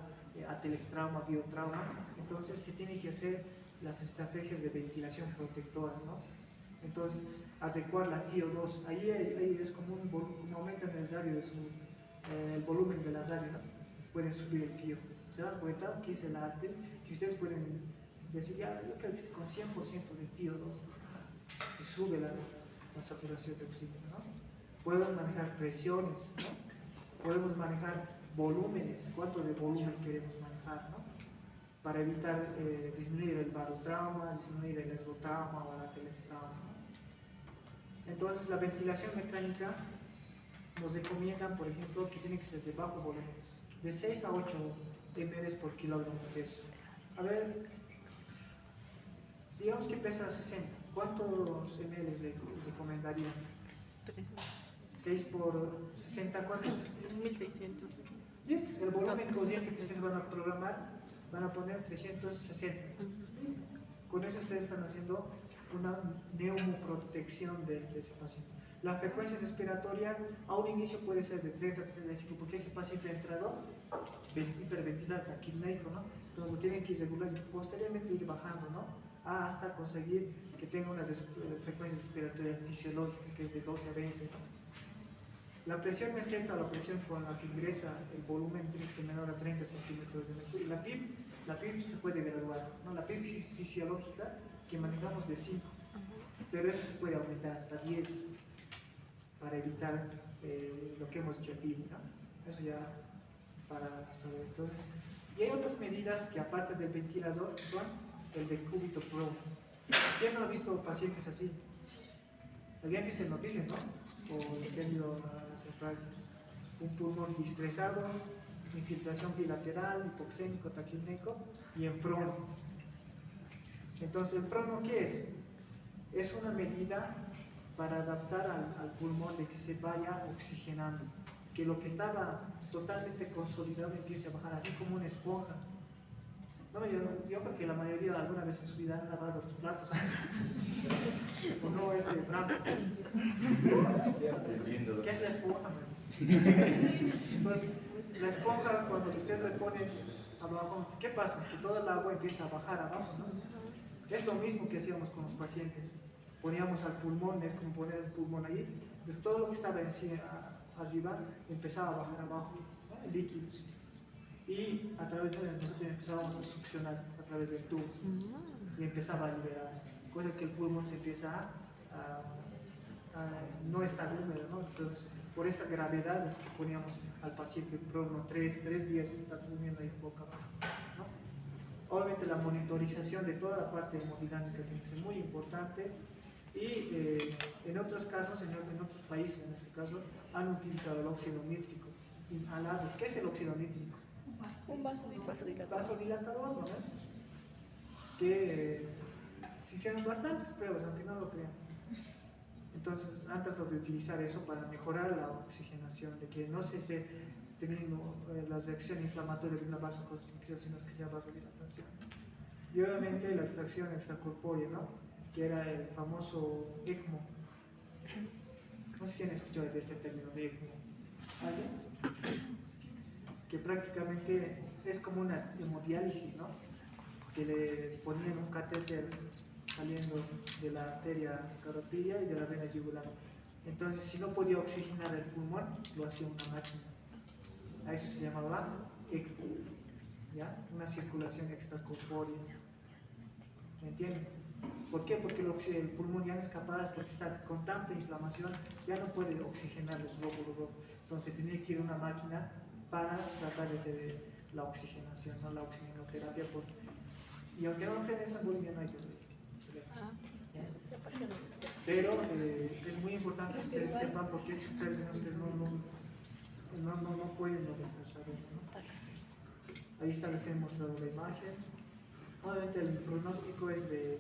atelectrauma, biotrauma. Entonces se tiene que hacer las estrategias de ventilación protectoras, ¿no? Entonces, adecuar la FiO2, ahí es como aumentan el radio, el volumen de las áreas, ¿no? Pueden subir el FiO. ¿Se dan cuenta que es el arte? Que ustedes pueden decir, ya, yo creo que estoy con 100% de FiO2 y sube la saturación de oxígeno, ¿no? Podemos manejar presiones, ¿no? Podemos manejar volúmenes, cuánto de volumen queremos manejar, ¿no? Para evitar disminuir el barotrauma, disminuir el ergotrauma o el atelectrauma, ¿no? Entonces, la ventilación mecánica nos recomiendan, por ejemplo, que tiene que ser de bajo volumen, de 6 a 8 ml por kilogramo de peso. A ver, digamos que pesa 60, ¿cuántos ml le recomendaría? 6 por 60, ¿cuántos? 1600. Listo, el volumen consciente que ustedes van a programar, van a poner 360. ¿Listo? Con eso ustedes están haciendo una neumoprotección de ese paciente. La frecuencia respiratoria a un inicio puede ser de 30 a 35, porque ese paciente ha entrado hiperventilado, taquipneico, ¿no? Entonces lo tienen que ir regular y posteriormente ir bajando, ¿no? Hasta conseguir que tenga una frecuencia respiratoria fisiológica, que es de 12 a 20, ¿no? La presión meseta o la presión con la que ingresa el volumen tiene que ser menor a 30 centímetros de mercurio. La PIB se puede graduar, ¿no? La PIB fisiológica que manejamos de 5, pero eso se puede aumentar hasta 10 para evitar lo que hemos dicho el PIB, ¿no? Eso ya para saber. Entonces, y hay otras medidas que aparte del ventilador son el decúbito pro. ¿Quién no ha visto pacientes así? ¿Alguien ha visto en noticias, no? O se han ido a hacer prácticas. Un pulmón distresado, infiltración bilateral, hipoxémico, taquipneico y en prono. Entonces, ¿el prono qué es? Es una medida para adaptar al pulmón de que se vaya oxigenando, que lo que estaba totalmente consolidado empiece a bajar, así como una esponja. No, yo creo que la mayoría alguna vez en su vida han lavado los platos. O no, Franco. ¿Qué es la esponja? Entonces, la esponja, cuando usted le pone abajo, ¿qué pasa? Que toda el agua empieza a bajar abajo, ¿no? Es lo mismo que hacíamos con los pacientes. Poníamos al pulmón, es como poner el pulmón ahí, entonces todo lo que estaba arriba empezaba a bajar abajo, ¿no? Líquidos. Y a través de nosotros empezábamos a succionar a través del tubo. y empezaba a liberarse, cosa que el pulmón se empieza a no estar húmedo, ¿no? Entonces, por esa gravedad es que poníamos al paciente por 3 días está durmiendo ahí boca abajo, ¿no? Obviamente la monitorización de toda la parte hemodinámica tiene que ser muy importante y en otros casos, en otros países en este caso, han utilizado el óxido nítrico inhalado. ¿Qué es el óxido nítrico? Un vasodilatador. Vasodilatador, ¿no? Que se hicieron bastantes pruebas, aunque no lo crean. Entonces han tratado de utilizar eso para mejorar la oxigenación, de que no se esté teniendo la reacción inflamatoria de una vasoconstricción, sino que sea vasodilatación. Y obviamente la extracción extracorpórea, ¿no? Que era el famoso ECMO. No sé si han escuchado de este término de ECMO. ¿Alguien? Que prácticamente es como una hemodiálisis, ¿no? Que le ponían un catéter saliendo de la arteria carotidia y de la vena yugular. Entonces, si no podía oxigenar el pulmón, lo hacía una máquina. A eso se llamaba ECMO, ¿ya? Una circulación extracorpórea. ¿Me entienden? ¿Por qué? Porque el pulmón ya no es capaz, porque está con tanta inflamación, ya no puede oxigenar los glóbulos rojos. Entonces, tenía que ir una máquina para tratar de la oxigenación, ¿no? La oxigenoterapia. Y aunque no crean eso, en Bolivia no hay que ver. Pero es muy importante que ustedes sepan, porque estos términos ustedes no pueden no dejar saber, ¿no? Ahí está, les he mostrado la imagen. Obviamente el pronóstico es de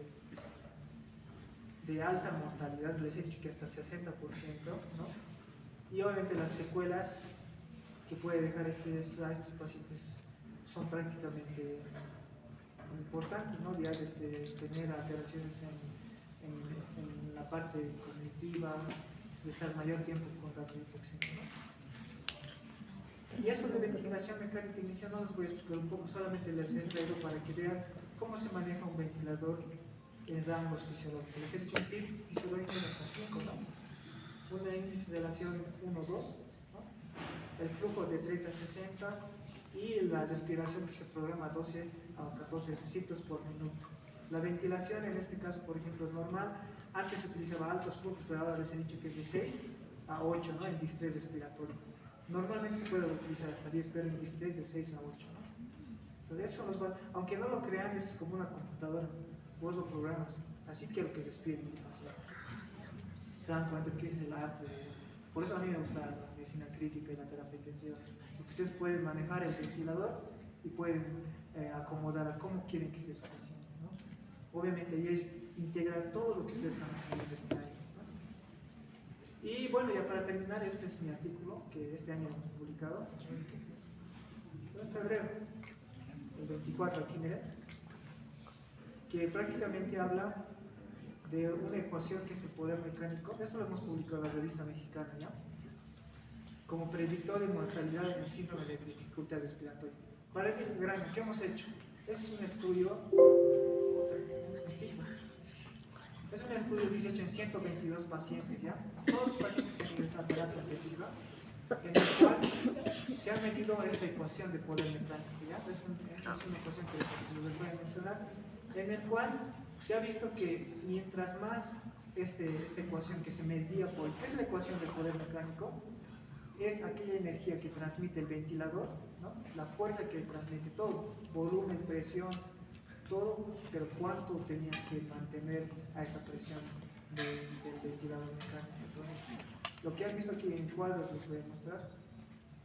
alta mortalidad, les he dicho que hasta el 60%, ¿no? Y obviamente las secuelas que puede dejar a estos pacientes son prácticamente importantes, ¿no? Ya tener alteraciones en la parte cognitiva, de estar mayor tiempo con gas de hipoxemia, ¿no? Y eso de ventilación mecánica inicial no les voy a explicar un poco, solamente les he traído para que vean cómo se maneja un ventilador en rangos fisiológicos. Les he dicho un PIB fisiológico hasta 5, ¿no? Una índice de relación 1, 2, ¿no? El flujo de 30 a 60 y la respiración que se programa 12 a 14 ciclos por minuto. La ventilación en este caso, por ejemplo, es normal. Antes se utilizaba altos flujos, pero ahora les he dicho que es de 6 a 8, ¿no? En distrés respiratorio. Normalmente se puede utilizar hasta 10, pero en distrés de 6 a 8, ¿no? Entonces eso nos va, aunque no lo crean, es como una computadora, vos lo programas, así quiero que se respire mi paciente. Se dan cuenta que es el arte, por eso a mí me gusta la medicina crítica y la terapia intensiva, porque ustedes pueden manejar el ventilador y pueden acomodar a cómo quieren que esté su paciente, ¿no? Obviamente ahí es integrar todo lo que ustedes están haciendo este año, ¿no? Y bueno, ya para terminar, este es mi artículo que este año lo hemos publicado en febrero, el 24 aquí, miren, que prácticamente habla de una ecuación que es el poder mecánico. Esto lo hemos publicado en la revista mexicana, ¿ya? Como predictor de mortalidad en el síndrome de dificultad respiratoria. Para el grano, ¿qué hemos hecho? Este es un estudio, que se ha hecho en 122 pacientes, ¿ya? Todos los pacientes que ingresan a terapia intensiva, en el cual se ha medido esta ecuación de poder mecánico, ¿ya? Es una ecuación que les voy a mencionar, en el cual se ha visto que mientras más esta ecuación que se medía por, ¿qué es la ecuación del poder mecánico? Es aquella energía que transmite el ventilador, ¿no? La fuerza que transmite todo, volumen, presión, todo, pero cuánto tenías que mantener a esa presión del ventilador mecánico. Entonces, lo que han visto aquí en cuadros les voy a mostrar.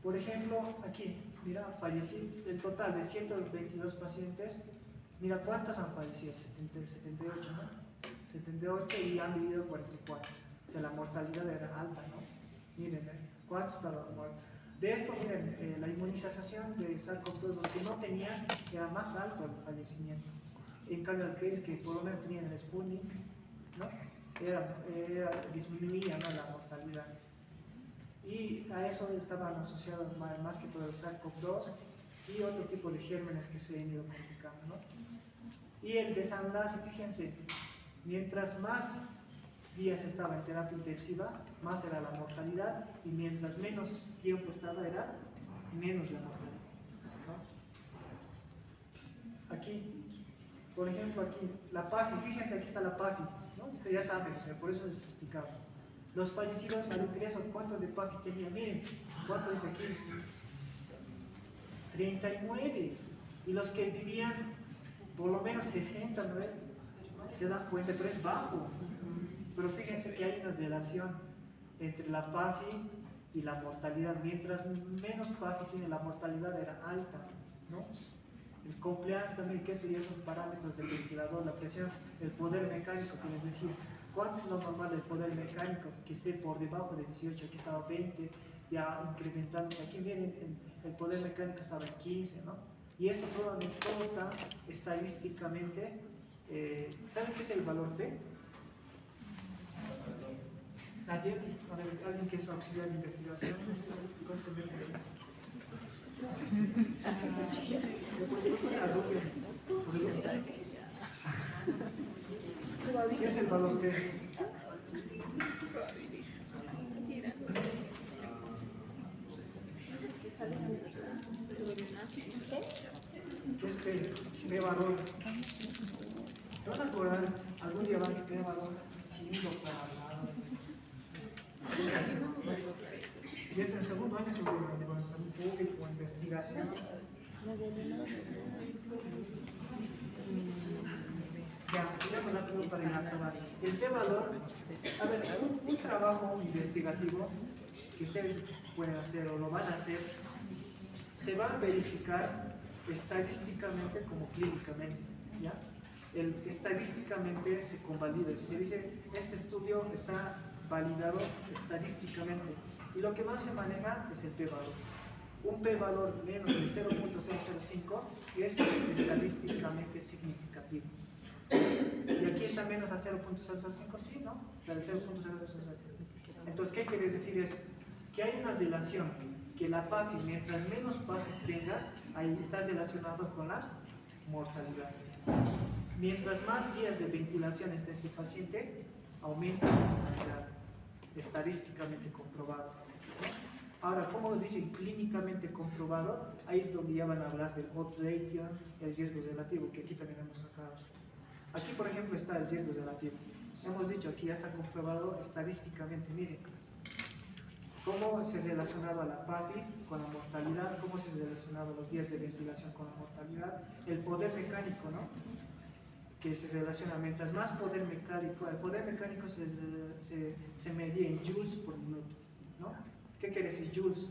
Por ejemplo, aquí, mira, fallecido, el total de 122 pacientes, mira cuántos han fallecido, 78, ¿no? 78 y han vivido 44. O sea, la mortalidad era alta, ¿no? Miren, ¿cuántos estaban muertos? De esto, miren, la inmunización de SARS-CoV-2, los que no tenían, era más alto el fallecimiento. En cambio, aquellos que por lo menos tenían el Sputnik, ¿no? Disminuía, ¿no? La mortalidad. Y a eso estaban asociados más que todo el SARS-CoV-2 y otro tipo de gérmenes que se han ido complicando, ¿no? Y el desenlace, fíjense, mientras más días estaba en terapia intensiva, más era la mortalidad, y mientras menos tiempo estaba, era menos la mortalidad, ¿no? Aquí, Por ejemplo, aquí, la PAFI, fíjense, aquí está la PAFI, ¿no? Esto ya saben, o sea, por eso les explicaba. Los fallecidos al ingreso, ¿cuánto de PAFI tenía? Miren, ¿cuánto dice aquí? 39. Y los que vivían por lo menos 60, ¿no? Se dan cuenta, pero es bajo. Pero fíjense que hay una relación entre la PAFI y la mortalidad. Mientras menos PAFI tiene, la mortalidad era alta, ¿no? El compliance también, que esto ya son parámetros del ventilador, la presión, el poder mecánico que les decía. ¿Cuánto es lo normal del poder mecánico? Que esté por debajo de 18, aquí estaba 20, ya incrementando. Aquí miren, el poder mecánico estaba en 15, ¿no? Y esto todo está estadísticamente. ¿Saben qué es el valor P? ¿Alguien que es auxiliar de investigación? ¿Qué es el valor P? ¿Qué es P? ¿Qué valor? ¿Se van a acordar? ¿Algún día van a qué valor? Sí, doctor. Y este en segundo año sobre la salud pública o investigación. Ya, tenemos la pregunta para acabar. ¿El qué valor? A ver, un trabajo investigativo que ustedes pueden hacer o lo van a hacer, se va a verificar estadísticamente como clínicamente, ¿ya? Estadísticamente se convalida, se dice, este estudio está validado estadísticamente, y lo que más se maneja es el p-valor. Un p-valor menos de 0.005 es estadísticamente significativo. Y aquí está menos a 0.005, sí, ¿no? La de 0.005. Entonces, ¿qué quiere decir eso? Que hay una relación, que la PAFI, mientras menos PAFI tenga, ahí está relacionado con la mortalidad. Mientras más días de ventilación esté este paciente, aumenta la mortalidad, estadísticamente comprobado. Ahora, ¿cómo dicen clínicamente comprobado? Ahí es donde ya van a hablar del odds ratio, el riesgo relativo, que aquí también hemos sacado. Aquí, por ejemplo, está el riesgo relativo. Hemos dicho aquí ya está comprobado estadísticamente. Miren cómo se relacionaba la PAFI con la mortalidad, cómo se relacionaban los días de ventilación con la mortalidad, el poder mecánico, ¿no? Que se relaciona, mientras más poder mecánico, el poder mecánico se medía en joules por minuto, ¿no? ¿Qué quiere decir joules?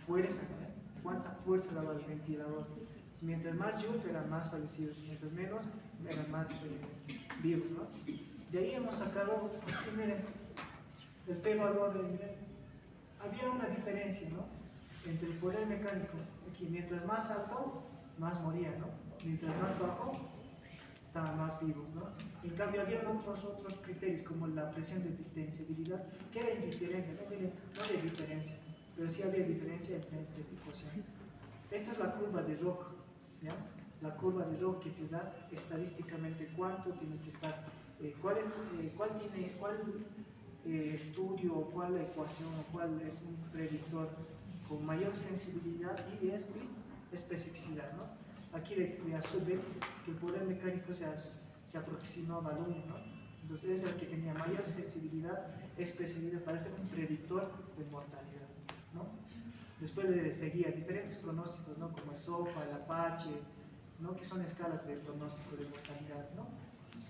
Fuerza, ¿no? ¿Cuánta fuerza daba el ventilador? Mientras más joules eran más fallecidos, mientras menos eran más vivos, ¿no? De ahí hemos sacado, aquí miren, el p-valor, había una diferencia, ¿no? Entre el poder mecánico, aquí mientras más alto, más moría, ¿no? Mientras más bajo, estaban más vivos, ¿no? En cambio, había otros criterios como la presión de distensibilidad, que era indiferente, ¿no? Miren, no había diferencia, pero sí había diferencia entre esta ecuación. Esta es la curva de Rock, ¿ya? La curva de Rock que te da estadísticamente cuánto tiene que estar, cuál estudio o cuál ecuación o cuál es un predictor con mayor sensibilidad y especificidad, ¿no? Aquí le asume que el poder mecánico se aproximaba al 1, ¿no? Entonces es el que tenía mayor sensibilidad, especificidad para ser un predictor de mortalidad, ¿no? Después le seguía diferentes pronósticos, ¿no? Como el SOFA, el Apache, ¿no? Que son escalas de pronóstico de mortalidad, ¿no?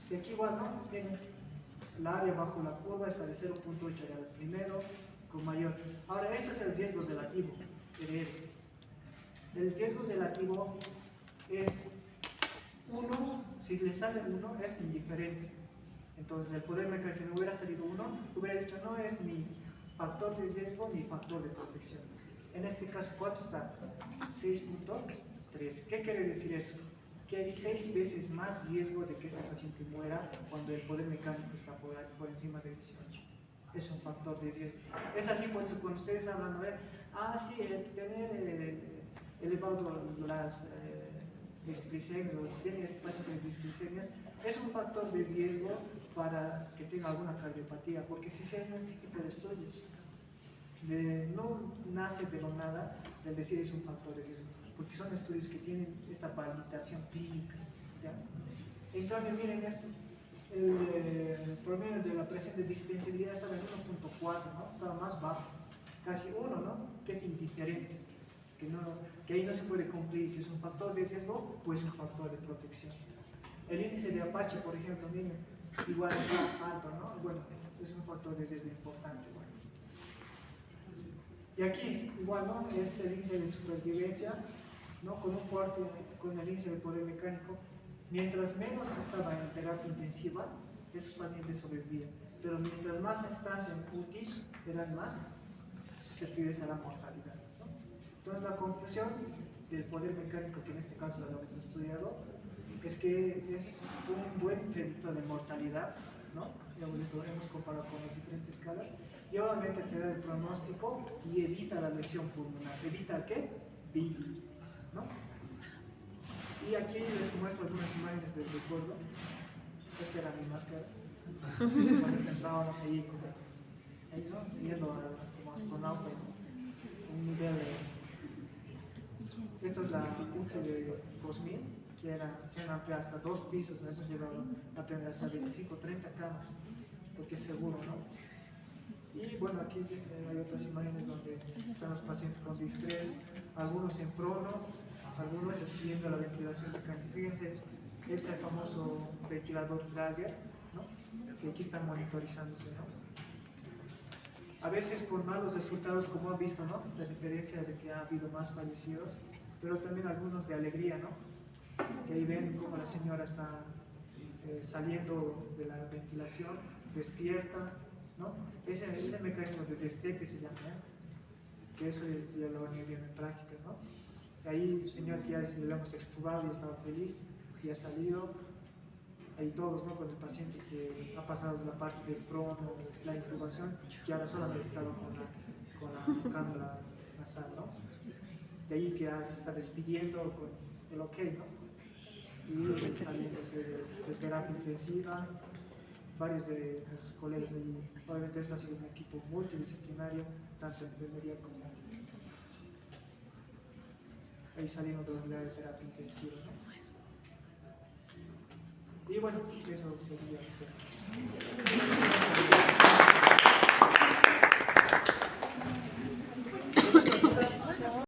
Y aquí igual, ¿no? Miren, la área bajo la curva está de 0.8 era el primero, con mayor. Ahora, este es el riesgo relativo. El riesgo relativo es 1, si le sale 1 es indiferente. Entonces, el poder mecánico, si no hubiera salido 1, hubiera dicho no es ni factor de riesgo ni factor de protección. En este caso, ¿cuánto está? 6.3. ¿Qué quiere decir eso? Que hay 6 veces más riesgo de que este paciente muera cuando el poder mecánico está por encima de 18. Es un factor de riesgo. Es así, por eso cuando ustedes hablan, sí, el tener elevado las disglicemias, o tiene este paciente de disglicemias, es un factor de riesgo para que tenga alguna cardiopatía, porque si se hacen este tipo de estudios, no nace de lo nada del decir es un factor de riesgo, porque son estudios que tienen esta validación clínica, ¿ya? En cambio, miren esto, el promedio de la presión de distensibilidad estaba en 1.4, ¿no? Estaba más bajo, casi 1, ¿no? Que es indiferente, que ahí no se puede cumplir si es un factor de riesgo o es un factor de protección. El índice de Apache, por ejemplo, miren, igual está alto, ¿no? Bueno, es un factor de riesgo importante. Bueno. Y aquí, igual, ¿no? Es el índice de supervivencia, ¿no? Con el índice de poder mecánico. Mientras menos estaba en terapia intensiva, esos pacientes sobrevivían. Pero mientras más estancia en UTI, eran más susceptibles a la mortalidad, ¿no? Entonces, la conclusión del poder mecánico, que en este caso lo hemos estudiado, es que es un buen predictor de mortalidad, ¿no? Hemos comparado con las diferentes escalas, y obviamente te da el pronóstico y evita la lesión pulmonar. ¿Evita qué? BID, ¿no? Y aquí les muestro algunas imágenes del recuerdo. Esta era mi máscara. Cuando entrábamos ahí, ¿no? Yendo como astronauta, ¿no? Un nivel de... Esto es la UTI de 2000, que se han ampliado hasta 2 pisos. Hemos llegado a tener hasta 25, 30 camas, porque es seguro, ¿no? Y bueno, aquí hay otras imágenes donde están los pacientes con distrés, algunos en prono, algunos recibiendo la ventilación mecánica. Fíjense, ese es el famoso ventilador Trager, ¿no? Que aquí están monitorizándose, ¿no? A veces con malos resultados, como han visto, ¿no? La diferencia de que ha habido más fallecidos, pero también algunos de alegría, ¿no? Que ahí ven como la señora está saliendo de la ventilación, despierta, ¿no? Ese mecanismo de destete se llama, ¿eh? Que eso ya lo van a ir viendo en prácticas, ¿no? Ahí el señor que ya le hemos extubado y estaba feliz, y ha salido, ahí todos, ¿no? Con el paciente que ha pasado la parte del prono, la intubación, que ahora solamente estaba con la cánula nasal, ¿no? De ahí que ya se está despidiendo con el ok, ¿no? Y saliéndose de terapia intensiva, varios de nuestros colegas ahí. Obviamente esto ha sido un equipo multidisciplinario, tanto enfermería como ahí saliendo de la unidad de terapia intensiva, ¿no? Y bueno, eso sería.